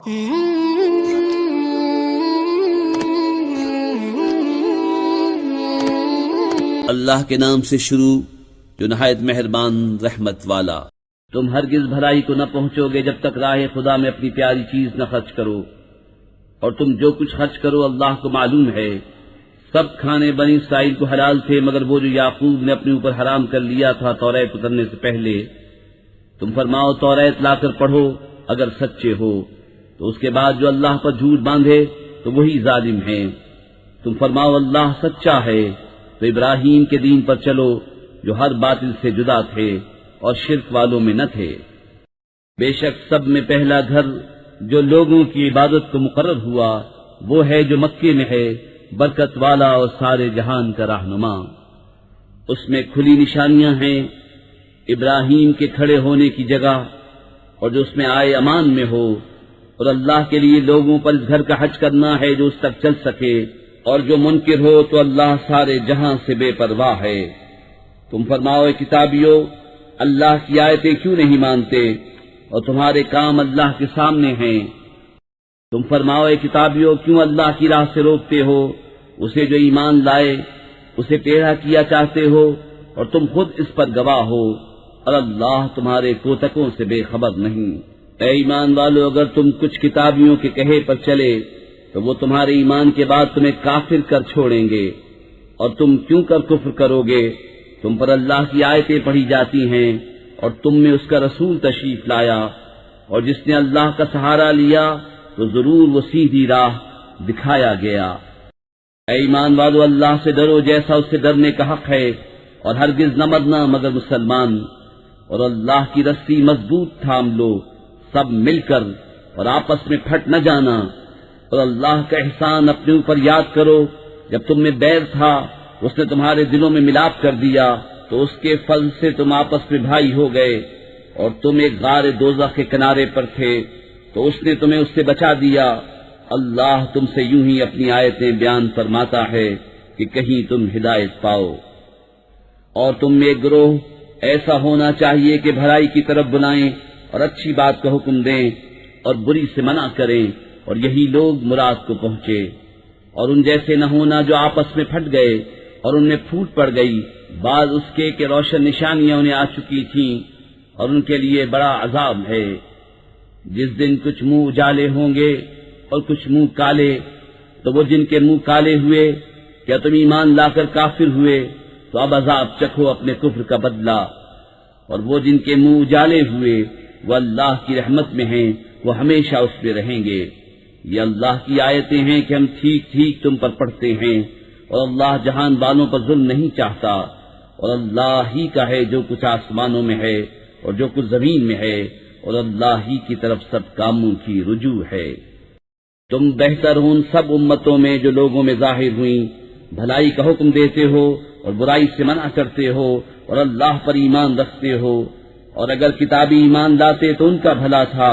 اللہ کے نام سے شروع جو نہایت مہربان رحمت والا۔ تم ہرگز بھلائی کو نہ پہنچو گے جب تک راہ خدا میں اپنی پیاری چیز نہ خرچ کرو، اور تم جو کچھ خرچ کرو اللہ کو معلوم ہے۔ سب کھانے بنی اسرائیل کو حلال تھے مگر وہ جو یعقوب نے اپنے اوپر حرام کر لیا تھا توریت اترنے سے پہلے۔ تم فرماؤ توریت لا کر پڑھو اگر سچے ہو، تو اس کے بعد جو اللہ پر جھوٹ باندھے تو وہی ظالم ہیں۔ تم فرماؤ اللہ سچا ہے، تو ابراہیم کے دین پر چلو جو ہر باطل سے جدا تھے اور شرک والوں میں نہ تھے۔ بے شک سب میں پہلا گھر جو لوگوں کی عبادت کو مقرر ہوا وہ ہے جو مکے میں ہے، برکت والا اور سارے جہان کا رہنما۔ اس میں کھلی نشانیاں ہیں ابراہیم کے کھڑے ہونے کی جگہ، اور جو اس میں آئے امان میں ہو، اور اللہ کے لیے لوگوں پر اس گھر کا حج کرنا ہے جو اس تک چل سکے، اور جو منکر ہو تو اللہ سارے جہاں سے بے پرواہ ہے۔ تم فرماؤ کتابیو اللہ کی آیتیں کیوں نہیں مانتے، اور تمہارے کام اللہ کے سامنے ہیں۔ تم فرماؤ کتابیو کیوں اللہ کی راہ سے روکتے ہو اسے جو ایمان لائے، اسے ٹیڑھا کیا چاہتے ہو، اور تم خود اس پر گواہ ہو، اور اللہ تمہارے کوتکوں سے بے خبر نہیں۔ اے ایمان والو اگر تم کچھ کتابیوں کے کہے پر چلے تو وہ تمہارے ایمان کے بعد تمہیں کافر کر چھوڑیں گے، اور تم کیوں کر کفر کرو گے؟ تم پر اللہ کی آیتیں پڑھی جاتی ہیں اور تم میں اس کا رسول تشریف لایا، اور جس نے اللہ کا سہارا لیا تو ضرور وہ سیدھی راہ دکھایا گیا۔ اے ایمان والو اللہ سے ڈرو جیسا اس سے ڈرنے کا حق ہے، اور ہرگز نہ مرنا مگر مسلمان، اور اللہ کی رسی مضبوط تھام لو سب مل کر، اور آپس میں پھٹ نہ جانا، اور اللہ کا احسان اپنے اوپر یاد کرو۔ جب تم میں بیر تھا اس نے تمہارے دلوں میں ملاپ کر دیا، تو اس کے فضل سے تم آپس میں بھائی ہو گئے، اور تم ایک غار دوزخ کے کنارے پر تھے تو اس نے تمہیں اس سے بچا دیا۔ اللہ تم سے یوں ہی اپنی آیتیں بیان فرماتا ہے کہ کہیں تم ہدایت پاؤ۔ اور تم میں ایک گروہ ایسا ہونا چاہیے کہ بھلائی کی طرف بلائیں اور اچھی بات کا حکم دیں اور بری سے منع کریں، اور یہی لوگ مراد کو پہنچے۔ اور ان جیسے نہ ہونا جو آپس میں پھٹ گئے اور ان میں پھوٹ پڑ گئی، بعد اس کے کہ روشن نشانیاں انہیں آ چکی تھیں، اور ان کے لیے بڑا عذاب ہے۔ جس دن کچھ منہ اجالے ہوں گے اور کچھ منہ کالے، تو وہ جن کے منہ کالے ہوئے کیا تم ایمان لا کر کافر ہوئے، تو اب عذاب چکھو اپنے کفر کا بدلہ، اور وہ جن کے منہ اجالے ہوئے وہ اللہ کی رحمت میں ہیں، وہ ہمیشہ اس میں رہیں گے۔ یہ اللہ کی آیتیں ہیں کہ ہم ٹھیک ٹھیک تم پر پڑھتے ہیں، اور اللہ جہان والوں پر ظلم نہیں چاہتا، اور اللہ ہی کا ہے جو کچھ آسمانوں میں ہے اور جو کچھ زمین میں ہے، اور اللہ ہی کی طرف سب کاموں کی رجوع ہے۔ تم بہتر ہو ان سب امتوں میں جو لوگوں میں ظاہر ہوئیں، بھلائی کا حکم دیتے ہو اور برائی سے منع کرتے ہو، اور اللہ پر ایمان رکھتے ہو۔ اور اگر کتابی ایمان لاتے تو ان کا بھلا تھا،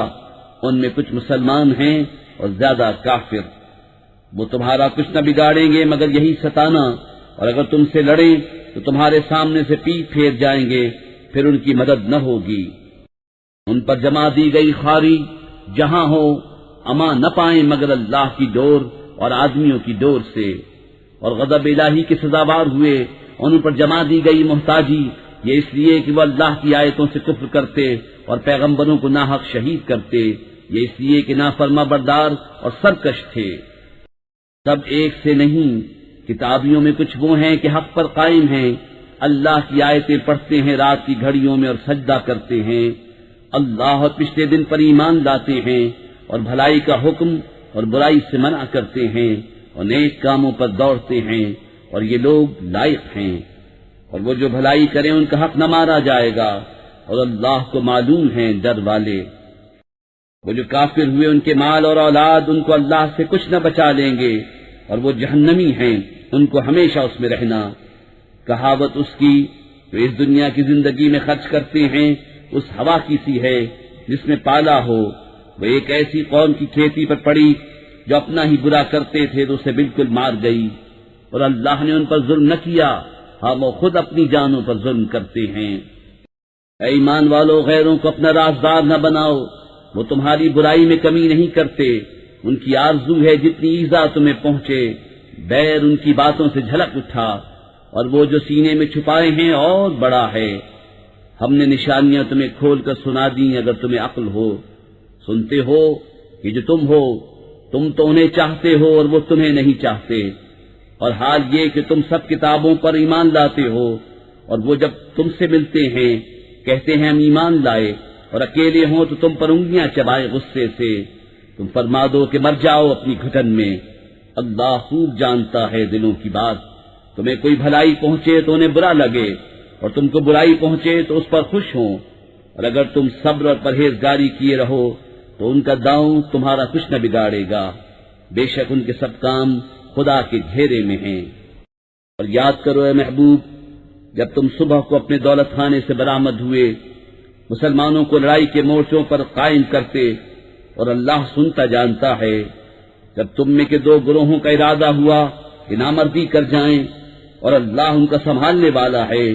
ان میں کچھ مسلمان ہیں اور زیادہ کافر۔ وہ تمہارا کچھ نہ بگاڑیں گے مگر یہی ستانا، اور اگر تم سے لڑیں تو تمہارے سامنے سے پیٹ پھیر جائیں گے، پھر ان کی مدد نہ ہوگی۔ ان پر جمع دی گئی خاری جہاں ہو اما نہ پائیں مگر اللہ کی ڈور اور آدمیوں کی ڈور سے، اور غضب الہی کے سزاوار ہوئے۔ ان پر جمع دی گئی محتاجی یہ اس لیے کہ وہ اللہ کی آیتوں سے کفر کرتے اور پیغمبروں کو ناحق شہید کرتے، یہ اس لیے کہ نافرما بردار اور سرکش تھے۔ سب ایک سے نہیں، کتابیوں میں کچھ وہ ہیں کہ حق پر قائم ہیں، اللہ کی آیتیں پڑھتے ہیں رات کی گھڑیوں میں اور سجدہ کرتے ہیں، اللہ اور پچھلے دن پر ایمان لاتے ہیں، اور بھلائی کا حکم اور برائی سے منع کرتے ہیں، اور نیک کاموں پر دوڑتے ہیں، اور یہ لوگ لائق ہیں۔ اور وہ جو بھلائی کریں ان کا حق نہ مارا جائے گا، اور اللہ کو معلوم ہیں ڈر والے۔ وہ جو کافر ہوئے ان کے مال اور اولاد ان کو اللہ سے کچھ نہ بچا لیں گے، اور وہ جہنمی ہیں، ان کو ہمیشہ اس میں رہنا۔ کہاوت اس کی جو اس دنیا کی زندگی میں خرچ کرتے ہیں اس ہوا کی سی ہے جس میں پالا ہو۔ وہ ایک ایسی قوم کی کھیتی پر پڑی جو اپنا ہی برا کرتے تھے تو اسے بالکل مار گئی، اور اللہ نے ان پر ظلم نہ کیا، ہاں وہ خود اپنی جانوں پر ظلم کرتے ہیں۔ اے ایمان والو غیروں کو اپنا رازدار نہ بناؤ، وہ تمہاری برائی میں کمی نہیں کرتے، ان کی آرزو ہے جتنی ایذا تمہیں پہنچے، بیر ان کی باتوں سے جھلک اٹھا، اور وہ جو سینے میں چھپائے ہیں اور بڑا ہے۔ ہم نے نشانیاں تمہیں کھول کر سنا دیں اگر تمہیں عقل ہو۔ سنتے ہو کہ جو تم ہو، تم تو انہیں چاہتے ہو اور وہ تمہیں نہیں چاہتے، اور حال یہ کہ تم سب کتابوں پر ایمان لاتے ہو، اور وہ جب تم سے ملتے ہیں کہتے ہیں ہم ایمان لائے، اور اکیلے ہوں تو تم پر انگلیاں چبائے غصے سے۔ تم فرما دو کہ مر جاؤ اپنی گھٹن میں، اللہ خوب جانتا ہے دلوں کی بات۔ تمہیں کوئی بھلائی پہنچے تو انہیں برا لگے، اور تم کو برائی پہنچے تو اس پر خوش ہوں، اور اگر تم صبر اور پرہیزگاری کیے رہو تو ان کا داؤں تمہارا کچھ نہ بگاڑے گا، بے شک ان کے سب کام خدا کے گھیرے میں ہیں۔ اور یاد کرو اے محبوب، جب تم صبح کو اپنے دولت خانے سے برآمد ہوئے، مسلمانوں کو لڑائی کے مورچوں پر قائم کرتے، اور اللہ سنتا جانتا ہے، جب تم میں کے دو گروہوں کا ارادہ ہوا کہ نامردی کر جائیں، اور اللہ ان کا سنبھالنے والا ہے،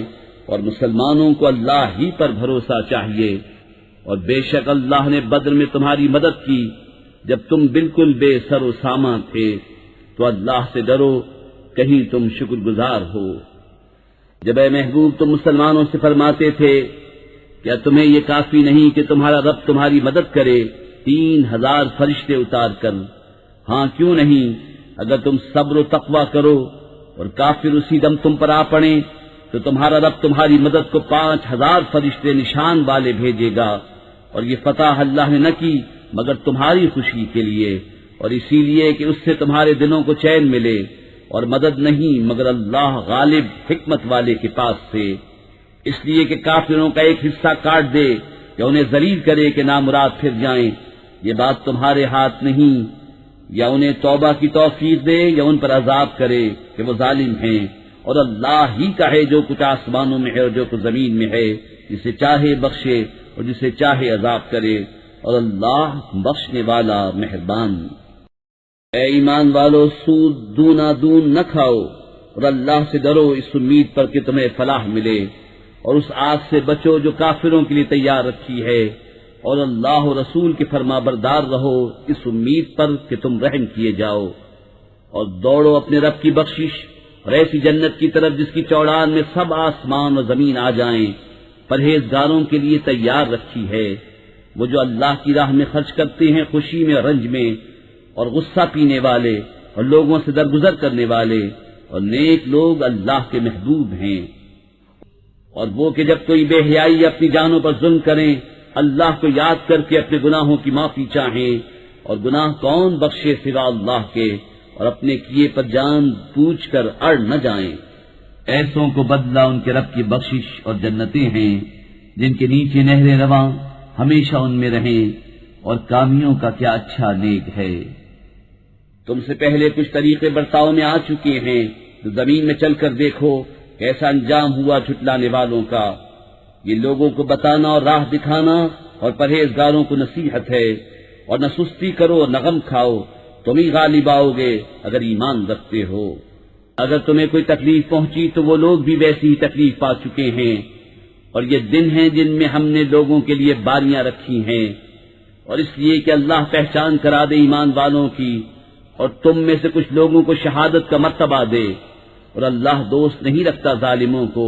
اور مسلمانوں کو اللہ ہی پر بھروسہ چاہیے، اور بے شک اللہ نے بدر میں تمہاری مدد کی جب تم بالکل بے سر و سامان تھے، تو اللہ سے ڈرو کہیں تم شکر گزار ہو۔ جب اے محبوب تم مسلمانوں سے فرماتے تھے کیا تمہیں یہ کافی نہیں کہ تمہارا رب تمہاری مدد کرے 3000 فرشتے اتار کر؟ ہاں کیوں نہیں، اگر تم صبر و تقوی کرو اور کافر اسی دم تم پر آ پڑیں تو تمہارا رب تمہاری مدد کو 5000 فرشتے نشان والے بھیجے گا، اور یہ فتح اللہ نے نہ کی مگر تمہاری خوشی کے لیے، اور اسی لیے کہ اس سے تمہارے دلوں کو چین ملے، اور مدد نہیں مگر اللہ غالب حکمت والے کے پاس سے، اس لیے کہ کافروں کا ایک حصہ کاٹ دے یا انہیں ذلیل کرے کہ نامراد پھر جائیں، یہ بات تمہارے ہاتھ نہیں، یا انہیں توبہ کی توفیق دے یا ان پر عذاب کرے کہ وہ ظالم ہیں، اور اللہ ہی کا ہے جو کچھ آسمانوں میں ہے اور جو کچھ زمین میں ہے، جسے چاہے بخشے اور جسے چاہے عذاب کرے، اور اللہ بخشنے والا مہربان۔ اے ایمان والو، سود دونا دون نہ کھاؤ، اور اللہ سے ڈرو اس امید پر کہ تمہیں فلاح ملے، اور اس آگ سے بچو جو کافروں کے لیے تیار رکھی ہے، اور اللہ و رسول کے فرما بردار رہو اس امید پر کہ تم رحم کیے جاؤ، اور دوڑو اپنے رب کی بخشش اور ایسی جنت کی طرف جس کی چوڑان میں سب آسمان اور زمین آ جائیں، پرہیزگاروں کے لیے تیار رکھی ہے۔ وہ جو اللہ کی راہ میں خرچ کرتے ہیں خوشی میں اور رنج میں، اور غصہ پینے والے اور لوگوں سے درگزر کرنے والے، اور نیک لوگ اللہ کے محبوب ہیں۔ اور وہ کہ جب کوئی بے حیائی اپنی جانوں پر ظلم کریں، اللہ کو یاد کر کے اپنے گناہوں کی معافی چاہیں، اور گناہ کون بخشے سوا اللہ کے، اور اپنے کیے پر جان پوچھ کر اڑ نہ جائیں۔ ایسوں کو بدلہ ان کے رب کی بخشش اور جنتیں ہیں جن کے نیچے نہریں رواں، ہمیشہ ان میں رہیں، اور کامیوں کا کیا اچھا نیک ہے۔ تم سے پہلے کچھ طریقے برتاؤ میں آ چکے ہیں، تو زمین میں چل کر دیکھو کیسا انجام ہوا جھٹلانے والوں کا۔ یہ لوگوں کو بتانا اور راہ دکھانا اور پرہیزگاروں کو نصیحت ہے، اور نہ سستی کرو اور نہ غم کھاؤ، تم ہی غالب آؤ گے اگر ایمان رکھتے ہو۔ اگر تمہیں کوئی تکلیف پہنچی تو وہ لوگ بھی ویسی ہی تکلیف پا چکے ہیں، اور یہ دن ہیں جن میں ہم نے لوگوں کے لیے باریاں رکھی ہیں، اور اس لیے کہ اللہ پہچان کرا دے ایمان والوں کی، اور تم میں سے کچھ لوگوں کو شہادت کا مرتبہ دے، اور اللہ دوست نہیں رکھتا ظالموں کو،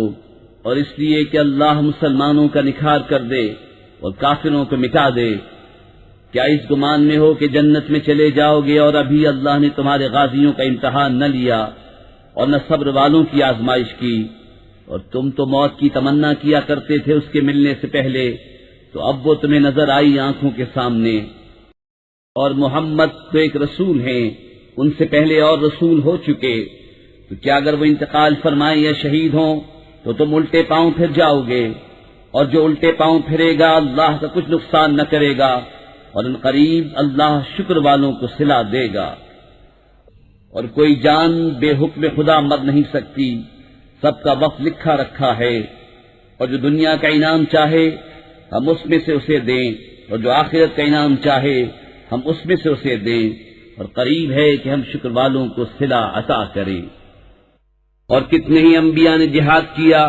اور اس لیے کہ اللہ مسلمانوں کا نکھار کر دے اور کافروں کو مٹا دے۔ کیا اس گمان میں ہو کہ جنت میں چلے جاؤ گے اور ابھی اللہ نے تمہارے غازیوں کا امتحان نہ لیا اور نہ صبر والوں کی آزمائش کی، اور تم تو موت کی تمنا کیا کرتے تھے اس کے ملنے سے پہلے، تو اب وہ تمہیں نظر آئی آنکھوں کے سامنے۔ اور محمد تو ایک رسول ہیں، ان سے پہلے اور رسول ہو چکے، تو کیا اگر وہ انتقال فرمائیں یا شہید ہوں تو تم الٹے پاؤں پھر جاؤ گے، اور جو الٹے پاؤں پھرے گا اللہ کا کچھ نقصان نہ کرے گا، اور ان قریب اللہ شکر والوں کو صلہ دے گا۔ اور کوئی جان بے حکم خدا مر نہیں سکتی، سب کا وقت لکھا رکھا ہے، اور جو دنیا کا انعام چاہے ہم اس میں سے اسے دیں، اور جو آخرت کا انعام چاہے ہم اس میں سے اسے دیں، اور قریب ہے کہ ہم شکر والوں کو صلہ عطا کریں۔ اور کتنے ہی انبیاء نے جہاد کیا،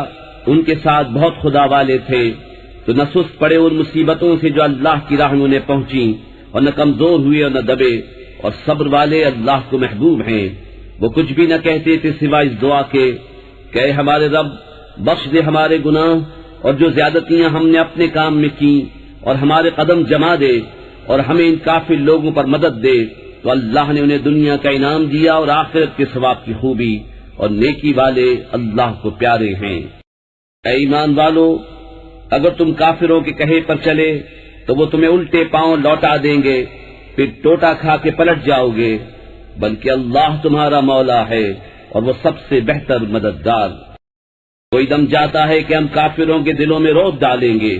ان کے ساتھ بہت خدا والے تھے، تو نہ سست پڑے ان مصیبتوں سے جو اللہ کی راہ میں انہیں پہنچی، اور نہ کمزور ہوئے اور نہ دبے، اور صبر والے اللہ کو محبوب ہیں۔ وہ کچھ بھی نہ کہتے تھے سوائے اس دعا کے کہ اے ہمارے رب، بخش دے ہمارے گناہ اور جو زیادتیاں ہم نے اپنے کام میں کی، اور ہمارے قدم جما دے، اور ہمیں ان کافر لوگوں پر مدد دے۔ تو اللہ نے انہیں دنیا کا انعام دیا اور آخرت کے ثواب کی خوبی، اور نیکی والے اللہ کو پیارے ہیں۔ اے ایمان والو، اگر تم کافروں کے کہے پر چلے تو وہ تمہیں الٹے پاؤں لوٹا دیں گے، پھر ٹوٹا کھا کے پلٹ جاؤ گے، بلکہ اللہ تمہارا مولا ہے اور وہ سب سے بہتر مددگار۔ کوئی دم جاتا ہے کہ ہم کافروں کے دلوں میں روب ڈالیں گے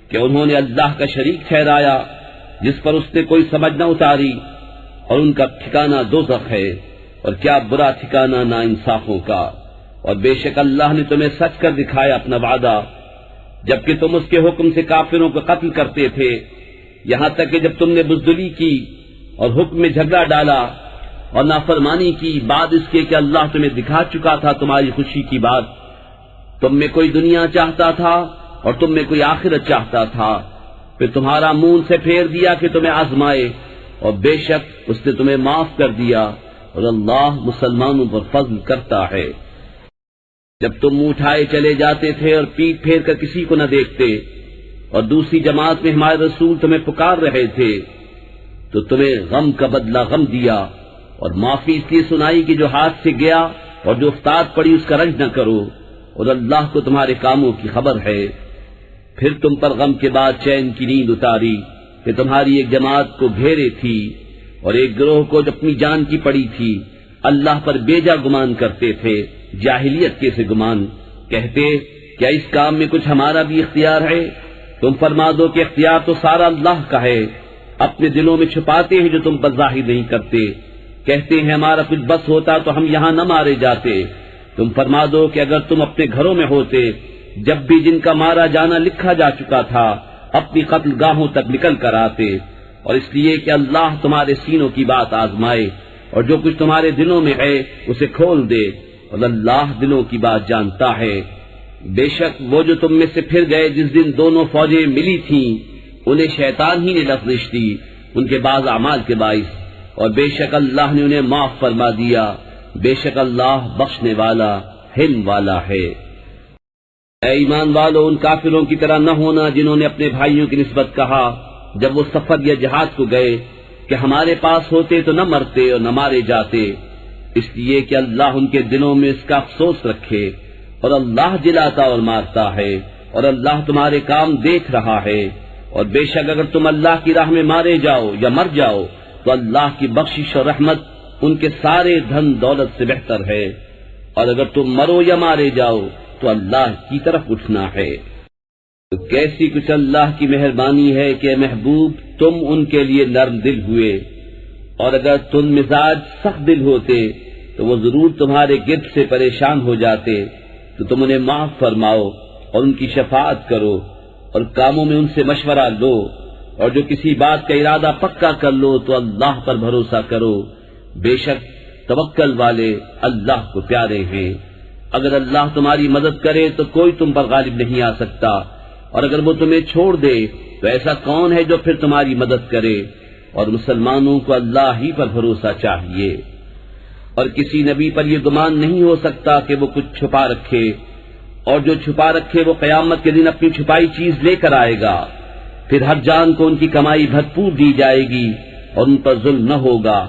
کہ انہوں نے اللہ کا شریک ٹھہرایا جس پر اس نے کوئی سمجھ نہ اتاری، اور ان کا ٹھکانہ دوزخ ہے، اور کیا برا ٹھکانہ ناانصافوں کا۔ اور بے شک اللہ نے تمہیں سچ کر دکھایا اپنا وعدہ، جبکہ تم اس کے حکم سے کافروں کو قتل کرتے تھے، یہاں تک کہ جب تم نے بزدلی کی اور حکم میں جھگڑا ڈالا اور نافرمانی کی، بعد اس کے کہ اللہ تمہیں دکھا چکا تھا تمہاری خوشی کی بات۔ تم میں کوئی دنیا چاہتا تھا اور تم میں کوئی آخرت چاہتا تھا، پھر تمہارا منہ سے پھیر دیا کہ تمہیں آزمائے، اور بے شک اس نے تمہیں معاف کر دیا، اور اللہ مسلمانوں پر فضل کرتا ہے۔ جب تم منہ اٹھائے چلے جاتے تھے اور پیٹ پھیر کر کسی کو نہ دیکھتے، اور دوسری جماعت میں ہمارے رسول تمہیں پکار رہے تھے، تو تمہیں غم کا بدلہ غم دیا، اور معافی اس لیے سنائی کہ جو ہاتھ سے گیا اور جو افتاد پڑی اس کا رنج نہ کرو، اور اللہ کو تمہارے کاموں کی خبر ہے۔ پھر تم پر غم کے بعد چین کی نیند اتاری کہ تمہاری ایک جماعت کو گھیرے تھی، اور ایک گروہ کو جو اپنی جان کی پڑی تھی، اللہ پر بیجا گمان کرتے تھے، جاہلیت کے سے گمان، کہتے کیا اس کام میں کچھ ہمارا بھی اختیار ہے؟ تم فرما دو کہ اختیار تو سارا اللہ کا ہے، اپنے دلوں میں چھپاتے ہیں جو تم پر ظاہر نہیں کرتے، کہتے ہیں ہمارا کچھ بس ہوتا تو ہم یہاں نہ مارے جاتے۔ تم فرما دو کہ اگر تم اپنے گھروں میں ہوتے جب بھی جن کا مارا جانا لکھا جا چکا تھا، اپنی قتل گاہوں تک نکل کر آتے، اور اس لیے کہ اللہ تمہارے سینوں کی بات آزمائے، اور جو کچھ تمہارے دلوں میں ہے اسے کھول دے، اور اللہ دلوں کی بات جانتا ہے۔ بے شک وہ جو تم میں سے پھر گئے جس دن دونوں فوجیں ملی تھیں، انہیں شیطان ہی نے لغزش دی ان کے بعض اعمال کے باعث، اور بے شک اللہ نے انہیں معاف فرما دیا، بے شک اللہ بخشنے والا حلم والا ہے۔ اے ایمان والو، ان کافروں کی طرح نہ ہونا جنہوں نے اپنے بھائیوں کی نسبت کہا جب وہ سفر یا جہاد کو گئے کہ ہمارے پاس ہوتے تو نہ مرتے اور نہ مارے جاتے، اس لیے کہ اللہ ان کے دلوں میں اس کا افسوس رکھے، اور اللہ جلاتا اور مارتا ہے، اور اللہ تمہارے کام دیکھ رہا ہے۔ اور بے شک اگر تم اللہ کی راہ میں مارے جاؤ یا مر جاؤ تو اللہ کی بخشش اور رحمت ان کے سارے دھن دولت سے بہتر ہے، اور اگر تم مرو یا مارے جاؤ تو اللہ کی طرف اٹھنا ہے۔ تو کیسی کچھ اللہ کی مہربانی ہے کہ محبوب تم ان کے لیے نرم دل ہوئے، اور اگر تم مزاج سخت دل ہوتے تو وہ ضرور تمہارے گرد سے پریشان ہو جاتے، تو تم انہیں معاف فرماؤ اور ان کی شفاعت کرو، اور کاموں میں ان سے مشورہ لو، اور جو کسی بات کا ارادہ پکا کر لو تو اللہ پر بھروسہ کرو، بے شک توکل والے اللہ کو پیارے ہیں۔ اگر اللہ تمہاری مدد کرے تو کوئی تم پر غالب نہیں آ سکتا، اور اگر وہ تمہیں چھوڑ دے تو ایسا کون ہے جو پھر تمہاری مدد کرے؟ اور مسلمانوں کو اللہ ہی پر بھروسہ چاہیے، اور کسی نبی پر یہ گمان نہیں ہو سکتا کہ وہ کچھ چھپا رکھے، اور جو چھپا رکھے وہ قیامت کے دن اپنی چھپائی چیز لے کر آئے گا، پھر ہر جان کو ان کی کمائی بھرپور دی جائے گی اور ان پر ظلم نہ ہوگا۔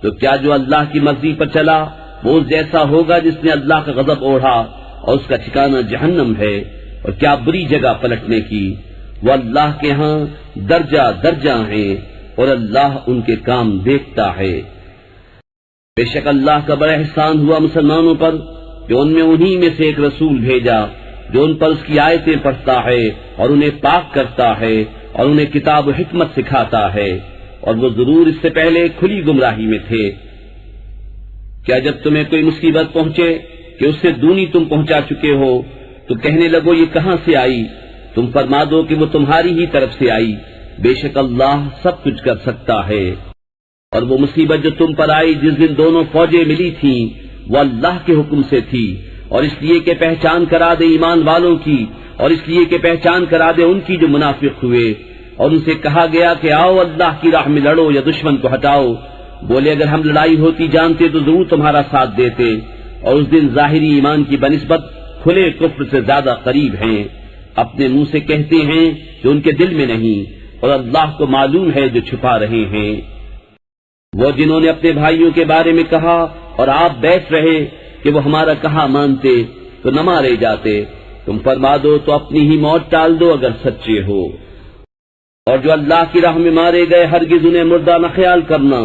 تو کیا جو اللہ کی مرضی پر چلا وہ اس جیسا ہوگا جس نے اللہ کا غضب اوڑھا اور اس کا ٹھکانہ جہنم ہے، اور کیا بری جگہ پلٹنے کی۔ وہ اللہ کے ہاں درجہ درجہ ہیں، اور اللہ ان کے کام دیکھتا ہے۔ بے شک اللہ کا بڑا احسان ہوا مسلمانوں پر کہ ان میں انہی میں سے ایک رسول بھیجا جو ان پر اس کی آیتیں پڑھتا ہے اور انہیں پاک کرتا ہے اور انہیں کتاب و حکمت سکھاتا ہے، اور وہ ضرور اس سے پہلے کھلی گمراہی میں تھے۔ کیا جب تمہیں کوئی مصیبت پہنچے کہ اس سے دونی تم پہنچا چکے ہو تو کہنے لگو یہ کہاں سے آئی؟ تم فرما دو کہ وہ تمہاری ہی طرف سے آئی، بے شک اللہ سب کچھ کر سکتا ہے۔ اور وہ مصیبت جو تم پر آئی جس دن دونوں فوجیں ملی تھیں، وہ اللہ کے حکم سے تھی، اور اس لیے کہ پہچان کرا دے ایمان والوں کی اور اس لیے کہ پہچان کرا دے ان کی جو منافق ہوئے، اور ان سے کہا گیا کہ آؤ اللہ کی راہ میں لڑو یا دشمن کو ہٹاؤ، بولے اگر ہم لڑائی ہوتی جانتے تو ضرور تمہارا ساتھ دیتے، اور اس دن ظاہری ایمان کی بنسبت کھلے کفر سے زیادہ قریب ہیں، اپنے منہ سے کہتے ہیں جو ان کے دل میں نہیں، اور اللہ کو معلوم ہے جو چھپا رہے ہیں۔ وہ جنہوں نے اپنے بھائیوں کے بارے میں کہا اور آپ بیٹھ رہے کہ وہ ہمارا کہا مانتے تو نہ مارے جاتے، تم فرما دو تو اپنی ہی موت ٹال دو اگر سچے ہو، اور جو اللہ کی راہ میں مارے گئے ہرگز انہیں مردہ نہ خیال کرنا،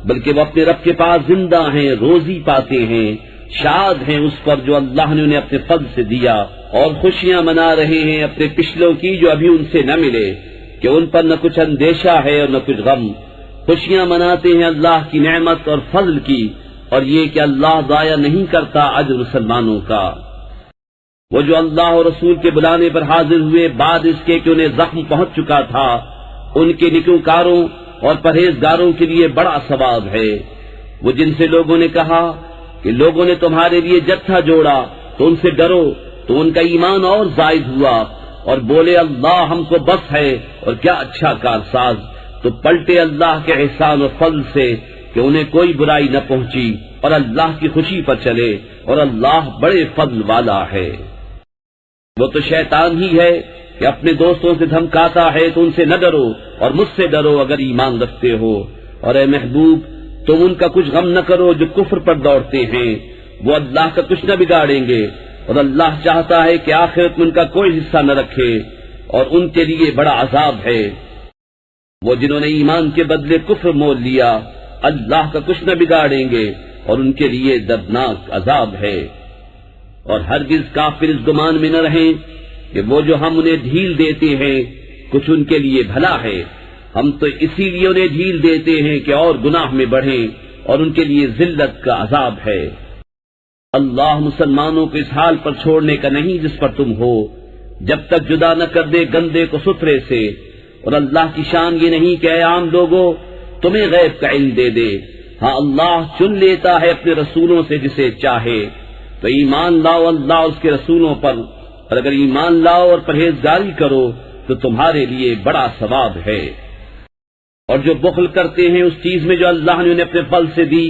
بلکہ وہ اپنے رب کے پاس زندہ ہیں، روزی پاتے ہیں، شاد ہیں اس پر جو اللہ نے انہیں اپنے فضل سے دیا، اور خوشیاں منا رہے ہیں اپنے پچھلوں کی جو ابھی ان سے نہ ملے، کہ ان پر نہ کچھ اندیشہ ہے اور نہ کچھ غم، خوشیاں مناتے ہیں اللہ کی نعمت اور فضل کی، اور یہ کہ اللہ ضائع نہیں کرتا اجر مسلمانوں کا۔ وہ جو اللہ اور رسول کے بلانے پر حاضر ہوئے بعد اس کے کہ انہیں زخم پہنچ چکا تھا، ان کے نیکوکاروں اور پرہیزگاروں کے لیے بڑا ثواب ہے۔ وہ جن سے لوگوں نے کہا کہ لوگوں نے تمہارے لیے جتھا جوڑا تو ان سے ڈرو، تو ان کا ایمان اور زائد ہوا، اور بولے اللہ ہم کو بس ہے اور کیا اچھا کارساز، تو پلٹے اللہ کے احسان و فضل سے کہ انہیں کوئی برائی نہ پہنچی، اور اللہ کی خوشی پر چلے، اور اللہ بڑے فضل والا ہے۔ وہ تو شیطان ہی ہے کہ اپنے دوستوں سے دھمکاتا ہے تو ان سے نہ ڈرو اور مجھ سے ڈرو اگر ایمان رکھتے ہو، اور اے محبوب تم ان کا کچھ غم نہ کرو جو کفر پر دوڑتے ہیں، وہ اللہ کا کچھ نہ بگاڑیں گے، اور اللہ چاہتا ہے کہ آخرت میں ان کا کوئی حصہ نہ رکھے، اور ان کے لیے بڑا عذاب ہے۔ وہ جنہوں نے ایمان کے بدلے کفر مول لیا اللہ کا کچھ نہ بگاڑیں گے، اور ان کے لیے دردناک عذاب ہے۔ اور ہرگز کافر اس گمان میں نہ رہیں کہ وہ جو ہم انہیں ڈھیل دیتے ہیں کچھ ان کے لیے بھلا ہے، ہم تو اسی لیے انہیں ڈھیل دیتے ہیں کہ اور گناہ میں بڑھیں، اور ان کے لیے ذلت کا عذاب ہے۔ اللہ مسلمانوں کو اس حال پر چھوڑنے کا نہیں جس پر تم ہو، جب تک جدا نہ کر دے گندے کو ستھرے سے، اور اللہ کی شان یہ نہیں کہ اے عام لوگوں تمہیں غیب کا علم دے دے، ہاں اللہ چن لیتا ہے اپنے رسولوں سے جسے چاہے، تو ایمان لاؤ اللہ اس کے رسولوں پر، اور اگر ایمان لاؤ اور پرہیزگاری کرو تو تمہارے لیے بڑا ثواب ہے۔ اور جو بخل کرتے ہیں اس چیز میں جو اللہ نے انہیں اپنے فضل سے دی،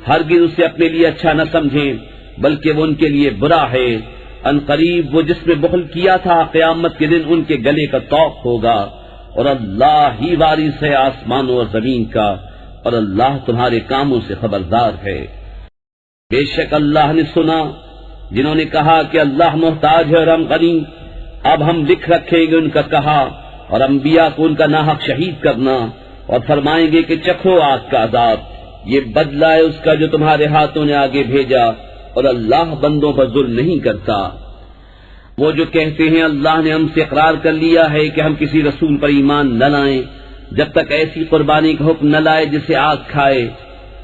ہرگز اسے اپنے لیے اچھا نہ سمجھیں بلکہ وہ ان کے لیے برا ہے۔ ان قریب وہ جس میں بخل کیا تھا قیامت کے دن ان کے گلے کا طوق ہوگا، اور اللہ ہی وارث ہے آسمانوں اور زمین کا، اور اللہ تمہارے کاموں سے خبردار ہے۔ بے شک اللہ نے سنا جنہوں نے کہا کہ اللہ محتاج ہے اور ہم غنی، اب ہم لکھ رکھیں گے ان کا کہا، اور انبیاء کو ان کا ناحق شہید کرنا، اور فرمائیں گے کہ چکھو آگ کا عذاب، یہ بدلہ ہے اس کا جو تمہارے ہاتھوں نے آگے بھیجا، اور اللہ بندوں پر ظلم نہیں کرتا۔ وہ جو کہتے ہیں اللہ نے ہم سے اقرار کر لیا ہے کہ ہم کسی رسول پر ایمان نہ لائیں جب تک ایسی قربانی کا حکم نہ لائے جسے آگ کھائے،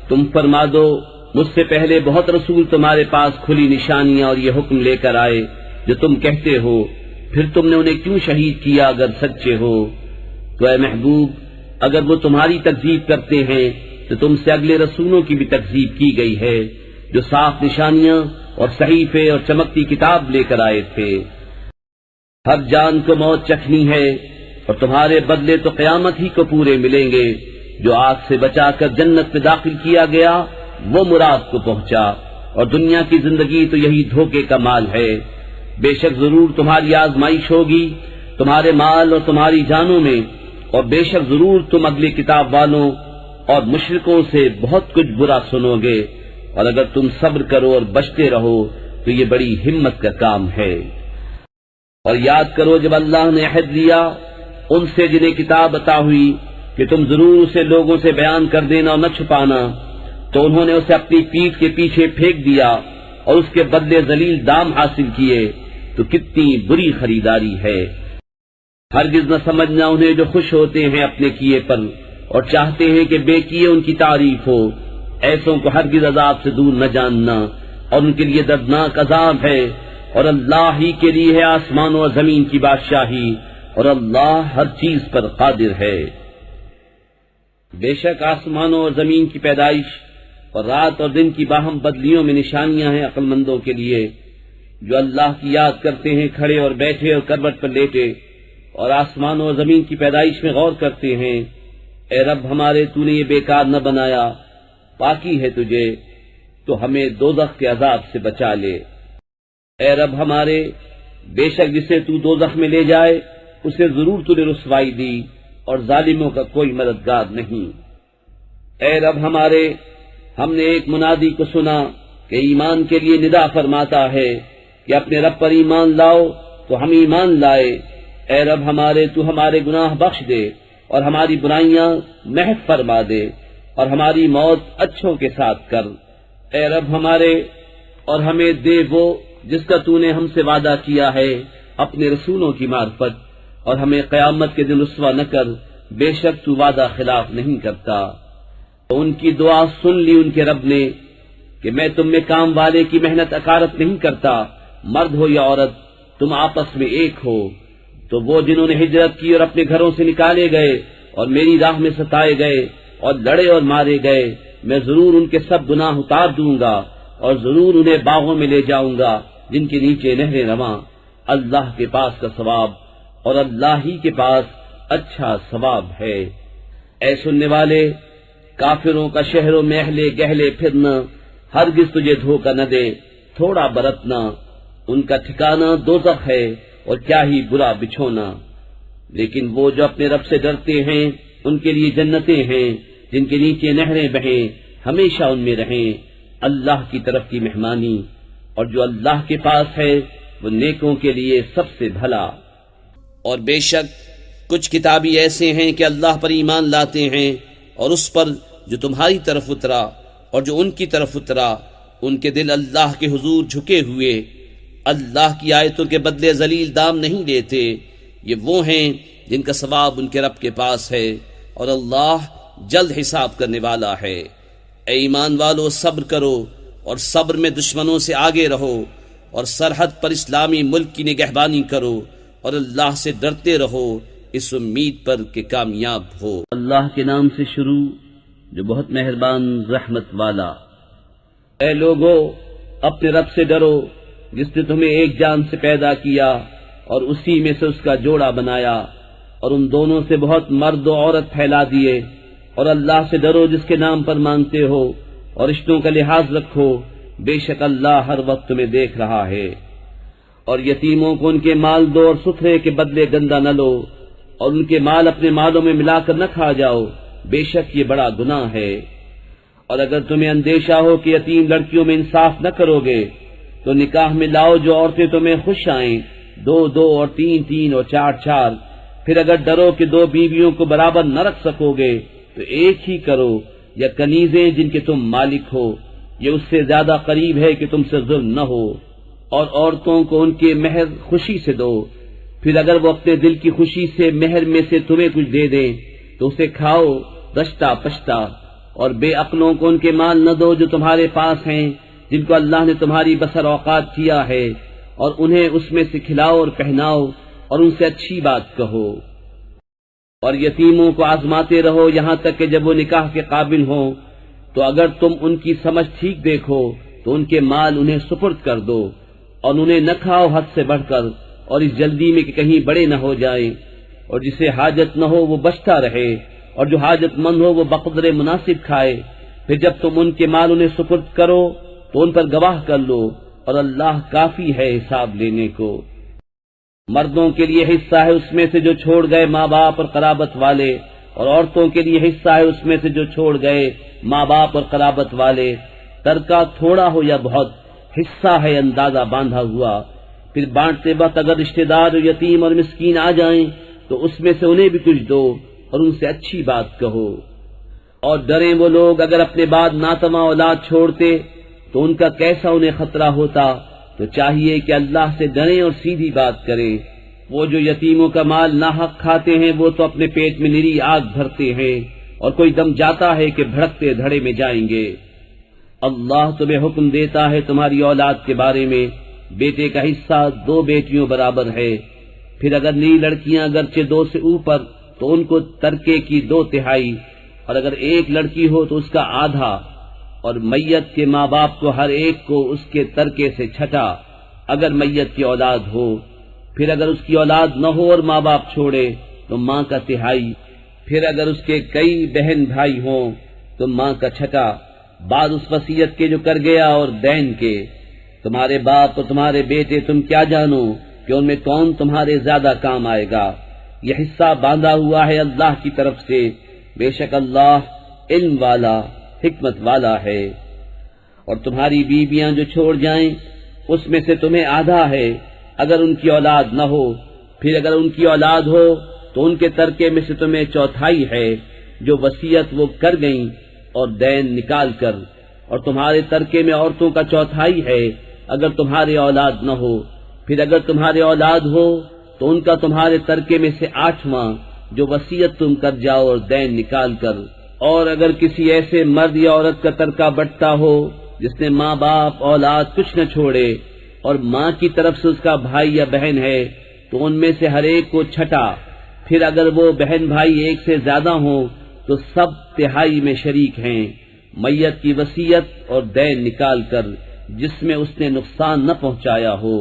تم فرما دو مجھ سے پہلے بہت رسول تمہارے پاس کھلی نشانیاں اور یہ حکم لے کر آئے جو تم کہتے ہو، پھر تم نے انہیں کیوں شہید کیا اگر سچے ہو؟ تو اے محبوب اگر وہ تمہاری تکذیب کرتے ہیں تو تم سے اگلے رسولوں کی بھی تکذیب کی گئی ہے جو صاف نشانیاں اور صحیفے اور چمکتی کتاب لے کر آئے تھے۔ ہر جان کو موت چکھنی ہے، اور تمہارے بدلے تو قیامت ہی کو پورے ملیں گے۔ جو آگ سے بچا کر جنت میں داخل کیا گیا وہ مراد کو پہنچا، اور دنیا کی زندگی تو یہی دھوکے کا مال ہے۔ بے شک ضرور تمہاری آزمائش ہوگی تمہارے مال اور تمہاری جانوں میں، اور بے شک ضرور تم اگلی کتاب والوں اور مشرکوں سے بہت کچھ برا سنو گے، اور اگر تم صبر کرو اور بچتے رہو تو یہ بڑی ہمت کا کام ہے۔ اور یاد کرو جب اللہ نے عہد لیا ان سے جنہیں کتاب عطا ہوئی کہ تم ضرور اسے لوگوں سے بیان کر دینا اور نہ چھپانا، تو انہوں نے اسے اپنی پیٹھ کے پیچھے پھینک دیا اور اس کے بدلے ذلیل دام حاصل کیے، تو کتنی بری خریداری ہے۔ ہرگز نہ سمجھنا انہیں جو خوش ہوتے ہیں اپنے کیے پر اور چاہتے ہیں کہ بے کیے ان کی تعریف ہو، ایسوں کو ہرگز عذاب سے دور نہ جاننا، اور ان کے لیے دردناک عذاب ہے۔ اور اللہ ہی کے لیے ہے آسمانوں اور زمین کی بادشاہی، اور اللہ ہر چیز پر قادر ہے۔ بے شک آسمانوں اور زمین کی پیدائش اور رات اور دن کی باہم بدلیوں میں نشانیاں ہیں عقل مندوں کے لیے۔ جو اللہ کی یاد کرتے ہیں کھڑے اور بیٹھے اور کروٹ پر لیٹے، اور آسمان اور زمین کی پیدائش میں غور کرتے ہیں۔ اے رب ہمارے، تو نے یہ بیکار نہ بنایا، پاکی ہے تجھے، تو ہمیں دوزخ کے عذاب سے بچا لے۔ اے رب ہمارے، بے شک جسے تو دوزخ میں لے جائے اسے ضرور تو نے رسوائی دی، اور ظالموں کا کوئی مددگار نہیں۔ اے رب ہمارے، ہم نے ایک منادی کو سنا کہ ایمان کے لیے ندا فرماتا ہے کہ اپنے رب پر ایمان لاؤ، تو ہم ایمان لائے۔ اے رب ہمارے، تو ہمارے گناہ بخش دے اور ہماری برائیاں محو فرما دے، اور ہماری موت اچھوں کے ساتھ کر۔ اے رب ہمارے، اور ہمیں دے وہ جس کا تو نے ہم سے وعدہ کیا ہے اپنے رسولوں کی معرفت، اور ہمیں قیامت کے دن رسوا نہ کر، بے شک تو وعدہ خلاف نہیں کرتا۔ تو ان کی دعا سن لی ان کے رب نے کہ میں تم میں کام والے کی محنت اکارت نہیں کرتا، مرد ہو یا عورت تم آپس میں ایک ہو۔ تو وہ جنہوں نے ہجرت کی اور اپنے گھروں سے نکالے گئے اور میری راہ میں ستائے گئے اور لڑے اور مارے گئے، میں ضرور ان کے سب گناہ اتار دوں گا، اور ضرور انہیں باغوں میں لے جاؤں گا جن کے نیچے نہریں رواں۔ اللہ کے پاس کا ثواب، اور اللہ ہی کے پاس اچھا ثواب ہے۔ اے سننے والے، کافروں کا شہروں میں اہل گہلے پھرنا ہرگز تجھے دھوکہ نہ دے، تھوڑا برتنا، ان کا ٹھکانہ دوزخ ہے، اور کیا ہی برا بچھونا۔ لیکن وہ جو اپنے رب سے ڈرتے ہیں ان کے لیے جنتیں ہیں جن کے نیچے نہریں بہیں، ہمیشہ ان میں رہیں، اللہ کی طرف کی مہمانی، اور جو اللہ کے پاس ہے وہ نیکوں کے لیے سب سے بھلا۔ اور بے شک کچھ کتابی ایسے ہیں کہ اللہ پر ایمان لاتے ہیں اور اس پر جو تمہاری طرف اترا، اور جو ان کی طرف اترا، ان کے دل اللہ کے حضور جھکے ہوئے، اللہ کی آیتوں کے بدلے ذلیل دام نہیں لیتے۔ یہ وہ ہیں جن کا ثواب ان کے رب کے پاس ہے، اور اللہ جلد حساب کرنے والا ہے۔ اے ایمان والو، صبر کرو، اور صبر میں دشمنوں سے آگے رہو، اور سرحد پر اسلامی ملک کی نگہبانی کرو، اور اللہ سے ڈرتے رہو اس امید پر کہ کامیاب ہو۔ اللہ کے نام سے شروع جو بہت مہربان رحمت والا۔ اے لوگو، اپنے رب سے ڈرو جس نے تمہیں ایک جان سے پیدا کیا اور اسی میں سے اس کا جوڑا بنایا، اور ان دونوں سے بہت مرد و عورت پھیلا دیے۔ اور اللہ سے ڈرو جس کے نام پر مانگتے ہو، اور رشتوں کا لحاظ رکھو، بے شک اللہ ہر وقت تمہیں دیکھ رہا ہے۔ اور یتیموں کو ان کے مال دو، اور ستھرے کے بدلے گندا نہ لو، اور ان کے مال اپنے مالوں میں ملا کر نہ کھا جاؤ، بے شک یہ بڑا گناہ ہے۔ اور اگر تمہیں اندیشہ ہو کہ یتیم لڑکیوں میں انصاف نہ کرو گے تو نکاح میں لاؤ جو عورتیں تمہیں خوش آئیں، 2 2 اور 3 3 اور 4 4۔ پھر اگر ڈرو کہ 2 بیویوں کو برابر نہ رکھ سکو گے تو ایک ہی کرو، یا کنیزیں جن کے تم مالک ہو، یہ اس سے زیادہ قریب ہے کہ تم سے ظلم نہ ہو۔ اور عورتوں کو ان کے مہر خوشی سے دو، پھر اگر وہ اپنے دل کی خوشی سے مہر میں سے تمہیں کچھ دے دیں تو اسے کھاؤ رشتہ پشتہ۔ اور بے عقلوں کو ان کے مال نہ دو جو تمہارے پاس ہیں، جن کو اللہ نے تمہاری بسر اوقات کیا ہے، اور انہیں اس میں سے کھلاؤ اور پہناؤ، اور ان سے اچھی بات کہو۔ اور یتیموں کو آزماتے رہو یہاں تک کہ جب وہ نکاح کے قابل ہوں، تو اگر تم ان کی سمجھ ٹھیک دیکھو تو ان کے مال انہیں سپرد کر دو، اور انہیں نہ کھاؤ حد سے بڑھ کر، اور اس جلدی میں کہ کہیں بڑے نہ ہو جائیں۔ اور جسے حاجت نہ ہو وہ بچتا رہے، اور جو حاجت مند ہو وہ بقدر مناسب کھائے۔ پھر جب تم ان کے مال انہیں سپرد کرو تو ان پر گواہ کر لو، اور اللہ کافی ہے حساب لینے کو۔ مردوں کے لیے حصہ ہے اس میں سے جو چھوڑ گئے ماں باپ اور قرابت والے، اور عورتوں کے لیے حصہ ہے اس میں سے جو چھوڑ گئے ماں باپ اور قرابت والے، ترکہ تھوڑا ہو یا بہت، حصہ ہے اندازہ باندھا ہوا۔ پھر بانٹتے وقت اگر رشتہ دار یتیم اور مسکین آ جائیں تو اس میں سے انہیں بھی کچھ دو، اور ان سے اچھی بات کہو۔ اور ڈریں وہ لوگ اگر اپنے بعد ناتواں اولاد چھوڑتے تو ان کا کیسا انہیں خطرہ ہوتا۔ تو چاہیے کہ اللہ سے ڈریں اور سیدھی بات کریں۔ وہ جو یتیموں کا مال ناحق کھاتے ہیں وہ تو اپنے پیٹ میں نری آگ بھرتے ہیں، اور کوئی دم جاتا ہے کہ بھڑکتے دھڑے میں جائیں گے۔ اللہ تمہیں حکم دیتا ہے تمہاری اولاد کے بارے میں، بیٹے کا حصہ 2 بیٹیوں برابر ہے۔ پھر اگر نئی لڑکیاں اگرچہ 2 سے اوپر تو ان کو ترکے کی 2/3، اور اگر ایک لڑکی ہو تو اس کا آدھا، اور میت کے ماں باپ کو ہر ایک کو اس کے ترکے سے 1/6۔ اگر میت کی اولاد ہو، پھر اگر اس کی اولاد نہ ہو اور ماں باپ چھوڑے تو ماں کا تہائی، پھر اگر اس کے کئی بہن بھائی ہوں تو ماں کا چھٹا، بعد اس وصیت کے جو کر گیا اور دین کے۔ تمہارے باپ اور تمہارے بیٹے تم کیا جانو کہ ان میں کون تمہارے زیادہ کام آئے گا؟ یہ حصہ باندھا ہوا ہے اللہ کی طرف سے، بے شک اللہ علم والا حکمت والا ہے۔ اور تمہاری بیویاں جو چھوڑ جائیں اس میں سے تمہیں آدھا ہے اگر ان کی اولاد نہ ہو، پھر اگر ان کی اولاد ہو تو ان کے ترکے میں سے تمہیں چوتھائی ہے جو وصیت وہ کر گئیں اور دین نکال کر، اور تمہارے ترکے میں عورتوں کا چوتھائی ہے اگر تمہارے اولاد نہ ہو، پھر اگر تمہارے اولاد ہو تو ان کا تمہارے ترکے میں سے 8واں جو وصیت تم کر جاؤ اور دین نکال کر۔ اور اگر کسی ایسے مرد یا عورت کا ترکہ بٹتا ہو جس نے ماں باپ اولاد کچھ نہ چھوڑے اور ماں کی طرف سے اس کا بھائی یا بہن ہے تو ان میں سے ہر ایک کو چھٹا، پھر اگر وہ بہن بھائی ایک سے زیادہ ہوں تو سب تہائی میں شریک ہیں، میت کی وصیت اور دین نکال کر جس میں اس نے نقصان نہ پہنچایا ہو۔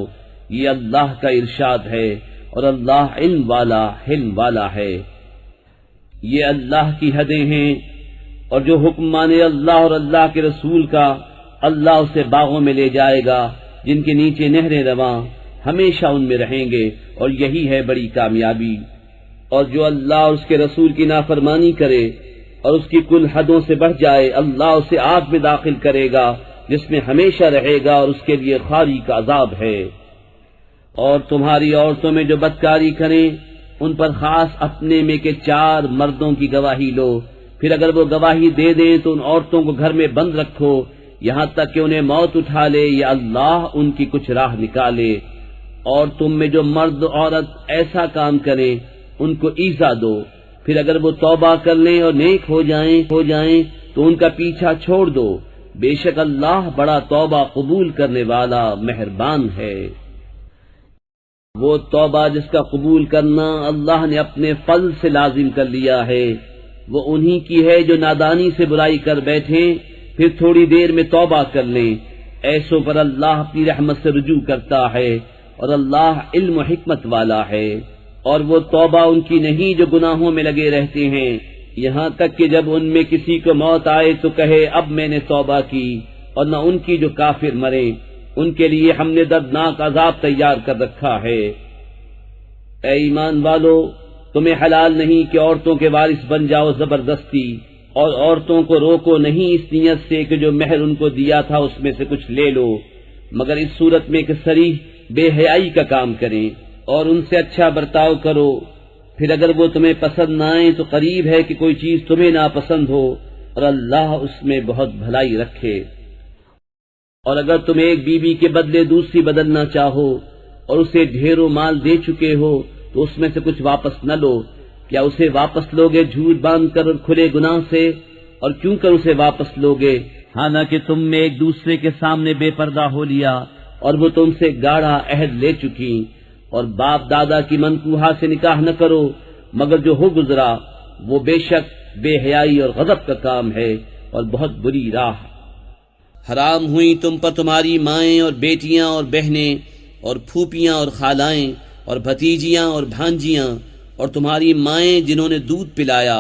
یہ اللہ کا ارشاد ہے اور اللہ علم والا حلم والا ہے۔ یہ اللہ کی حدیں ہیں، اور جو حکم مانے اللہ اور اللہ کے رسول کا، اللہ اسے باغوں میں لے جائے گا جن کے نیچے نہریں رواں، ہمیشہ ان میں رہیں گے، اور یہی ہے بڑی کامیابی۔ اور جو اللہ اور اس کے رسول کی نافرمانی کرے اور اس کی کل حدوں سے بڑھ جائے، اللہ اسے آگ میں داخل کرے گا جس میں ہمیشہ رہے گا، اور اس کے لیے خاری کا عذاب ہے۔ اور تمہاری عورتوں میں جو بدکاری کریں ان پر خاص اپنے میں کے 4 مردوں کی گواہی لو، پھر اگر وہ گواہی دے دیں تو ان عورتوں کو گھر میں بند رکھو یہاں تک کہ انہیں موت اٹھا لے یا اللہ ان کی کچھ راہ نکالے۔ اور تم میں جو مرد عورت ایسا کام کریں ان کو ایذا دو، پھر اگر وہ توبہ کر لیں اور نیک ہو جائیں تو ان کا پیچھا چھوڑ دو، بے شک اللہ بڑا توبہ قبول کرنے والا مہربان ہے۔ وہ توبہ جس کا قبول کرنا اللہ نے اپنے فضل سے لازم کر لیا ہے، وہ انہی کی ہے جو نادانی سے برائی کر بیٹھیں پھر تھوڑی دیر میں توبہ کر لیں، ایسوں پر اللہ اپنی رحمت سے رجوع کرتا ہے، اور اللہ علم و حکمت والا ہے۔ اور وہ توبہ ان کی نہیں جو گناہوں میں لگے رہتے ہیں، یہاں تک کہ جب ان میں کسی کو موت آئے تو کہے اب میں نے توبہ کی، اور نہ ان کی جو کافر مرے، ان کے لیے ہم نے دردناک عذاب تیار کر رکھا ہے۔ اے ایمان والو، تمہیں حلال نہیں کہ عورتوں کے وارث بن جاؤ زبردستی، اور عورتوں کو روکو نہیں اس نیت سے کہ جو مہر ان کو دیا تھا اس میں سے کچھ لے لو، مگر اس صورت میں کہ صریح بے حیائی کا کام کریں، اور ان سے اچھا برتاؤ کرو۔ پھر اگر وہ تمہیں پسند نہ آئیں تو قریب ہے کہ کوئی چیز تمہیں ناپسند ہو، اور اللہ اس میں بہت بھلائی رکھے۔ اور اگر تم ایک بیوی کے بدلے دوسری بدلنا چاہو اور اسے ڈھیروں مال دے چکے ہو تو اس میں سے کچھ واپس نہ لو، کیا اسے واپس لوگے جھوٹ باندھ کر اور کھلے گناہ سے؟ اور کیوں کر اسے واپس لوگے حالانکہ تم نے ایک دوسرے کے سامنے بے پردہ ہو لیا اور وہ تم سے گاڑھا عہد لے چکی؟ اور باپ دادا کی منکوحہ سے نکاح نہ کرو مگر جو ہو گزرا، وہ بے شک بے حیائی اور غضب کا کام ہے اور بہت بری راہ۔ حرام ہوئی تم پر تمہاری مائیں اور بیٹیاں اور بہنیں اور پھوپیاں اور خالائیں اور بھتیجیاں اور بھانجیاں، اور تمہاری مائیں جنہوں نے دودھ پلایا،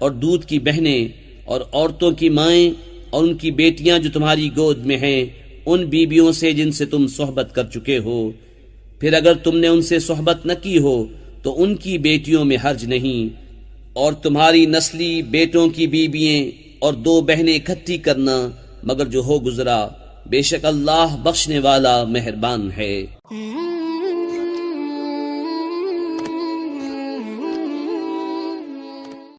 اور دودھ کی بہنیں، اور عورتوں کی مائیں، اور ان کی بیٹیاں جو تمہاری گود میں ہیں، ان بیویوں سے جن سے تم صحبت کر چکے ہو۔ پھر اگر تم نے ان سے صحبت نہ کی ہو تو ان کی بیٹیوں میں حرج نہیں، اور تمہاری نسلی بیٹوں کی بیوییں اور 2 بہنیں اکٹھی کرنا مگر جو ہو گزرا، بے شک اللہ بخشنے والا مہربان ہے۔